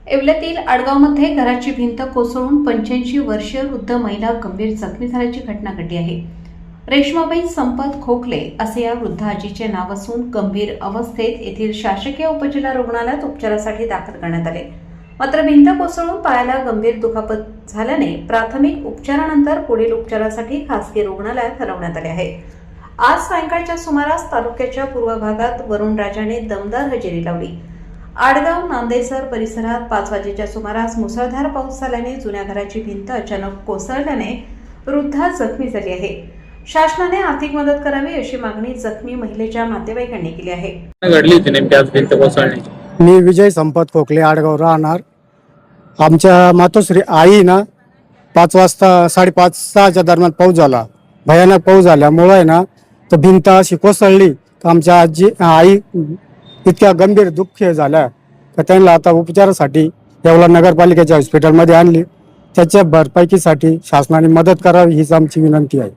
येवल्यातील आडगावमध्ये घराची भिंत कोसळून 85 वर्षीय वृद्ध महिला गंभीर जखमी झाल्याची घटना घडली आहे। रेश्माबाई संपत खोकले असे या वृद्ध आजीचे नाव असून गंभीर अवस्थेत येथील शासकीय उपजिल्हा रुग्णालयात उपचारासाठी दाखल करण्यात आले। मात्र भिंत कोसळून पायाला गंभीर दुखापत झाल्याने प्राथमिक उपचारानंतर पुढील उपचारासाठी खासगी रुग्णालयात हलवण्यात आले आहे। आज सायंकाळच्या सुमारास तालुक्याच्या पूर्व भागात वरुण राजाने दमदार हजेरी लावली। आडगाव नांदेसर परिसरात 5 वाजेच्या सुमारास मुसळधार पाऊस झाल्याने जुन्या घराची भिंत अचानक कोसळल्याने वृद्धा जखमी झाली आहे। शासनाने आर्थिक मदत करावी अशी मागणी जखमी महिलेच्या नातेवाईकांनी केली आहे। घडली होती नेमकी आज भिंत कोसळण्याची? मी विजय संपत खोकले, आडगाव राहणार। आमच्या मातोश्री आई ना 5 वाजता 5:30-6च्या दरम्यान पाऊस झाला। भयानक पाऊस झाल्यामुळे ना तर भिंत अशी कोसळली। आमच्या आई इतक्या गंभीर दुःखी झाल्या तर त्यांना आता उपचारासाठी येवला नगरपालिकेच्या हॉस्पिटलमध्ये आणली। त्याच्या भरपाईसाठी शासनाने मदत करावी हीच आमची विनंती आहे।